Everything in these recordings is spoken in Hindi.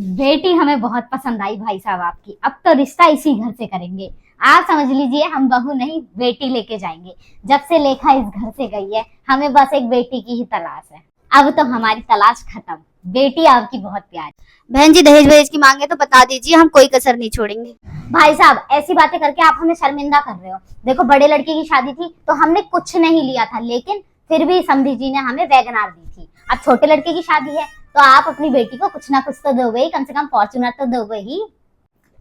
बेटी हमें बहुत पसंद आई भाई साहब आपकी। अब तो रिश्ता इसी घर से करेंगे। आप समझ लीजिए हम बहू नहीं बेटी लेके जाएंगे। जब से लेखा इस घर से गई है हमें बस एक बेटी की ही तलाश है। अब तो हमारी तलाश खत्म। बेटी आपकी बहुत प्यारी। बहन जी दहेज वहेज की मांगे तो बता दीजिए, हम कोई कसर नहीं छोड़ेंगे। भाई साहब ऐसी बातें करके आप हमें शर्मिंदा कर रहे हो। देखो बड़े लड़के की शादी थी तो हमने कुछ नहीं लिया था, लेकिन फिर भी समधी जी ने हमें वैगनार दी थी। अब छोटे लड़के की शादी है तो आप अपनी बेटी को कुछ ना कुछ तो दोगे ही, कम से कम फॉर्च्यूनर तो दोगे ही।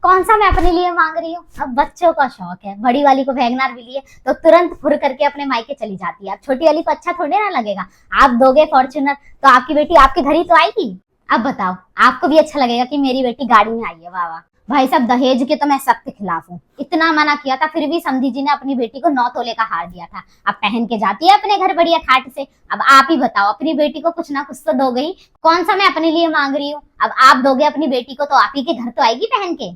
कौन सा मैं अपने लिए मांग रही हूँ। अब बच्चों का शौक है, बड़ी वाली को वैगनार मिली है तो तुरंत फुर करके अपने मायके चली जाती है। अब छोटी वाली को अच्छा थोड़े ना लगेगा। आप दोगे फॉर्च्यूनर तो आपकी बेटी आपके घर ही तो आएगी। अब बताओ आपको भी अच्छा लगेगा कि मेरी बेटी गाड़ी में आई है। वाह वाह। भाई साहब दहेज के तो मैं सख्त खिलाफ हूँ। इतना मना किया था फिर भी समधी जी ने अपनी बेटी को 9 तोले का हार दिया था। अब पहन के जाती है अपने घर बढ़िया ठाट से। अब आप ही बताओ, अपनी बेटी को कुछ ना कुछ तो दोगे ही। कौन सा मैं अपने लिए मांग रही हूँ। अब आप दोगे अपनी बेटी को तो आप ही के घर तो आएगी पहन के।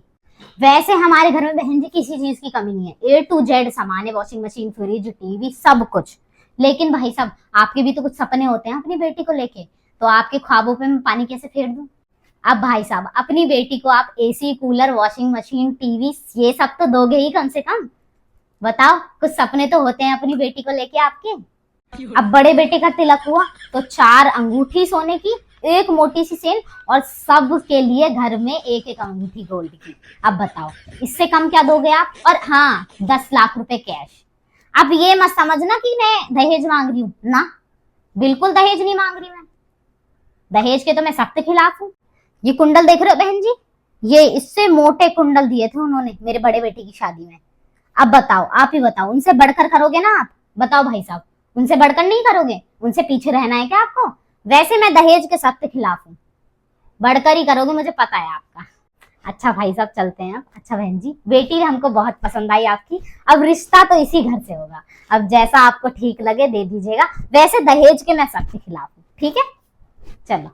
वैसे हमारे घर में बहन जी किसी चीज की कमी नहीं है। A to Z सामान है, वॉशिंग मशीन, फ्रिज, टीवी, सब कुछ। लेकिन भाई साहब आपके भी तो कुछ सपने होते हैं अपनी बेटी को लेके, तो आपके ख्वाबों पे मैं पानी कैसे फेर दूं। अब भाई साहब अपनी बेटी को आप AC, cooler, washing machine, TV ये सब तो दोगे ही कम से कम। बताओ कुछ सपने तो होते हैं अपनी बेटी को लेके आपके। अब बड़े बेटे का तिलक हुआ तो 4 अंगूठी सोने की, एक मोटी सी चेन और सब के लिए घर में एक एक अंगूठी गोल्ड की। अब बताओ इससे कम क्या दोगे आप। और हाँ 10 लाख रुपए कैश। अब ये मत समझना कि मैं दहेज मांग रही हूँ ना, बिल्कुल दहेज नहीं मांग रही मैं। दहेज के तो मैं सख्त खिलाफ हूँ। ये कुंडल देख रहे हो बहन जी, ये इससे मोटे कुंडल दिए थे उन्होंने मेरे बड़े बेटे की शादी में। अब बताओ आप ही बताओ, उनसे बढ़कर करोगे ना आप। बताओ भाई साहब उनसे बढ़कर नहीं करोगे, उनसे पीछे रहना है क्या आपको। वैसे मैं दहेज के सख्त खिलाफ हूँ, बढ़कर ही करोगे मुझे पता है आपका। अच्छा भाई साहब चलते हैं अब। अच्छा बहन जी बेटी हमको बहुत पसंद आई आपकी। अब रिश्ता तो इसी घर से होगा। अब जैसा आपको ठीक लगे दे दीजिएगा। वैसे दहेज के मैं सख्त खिलाफ हूँ। ठीक है चलो।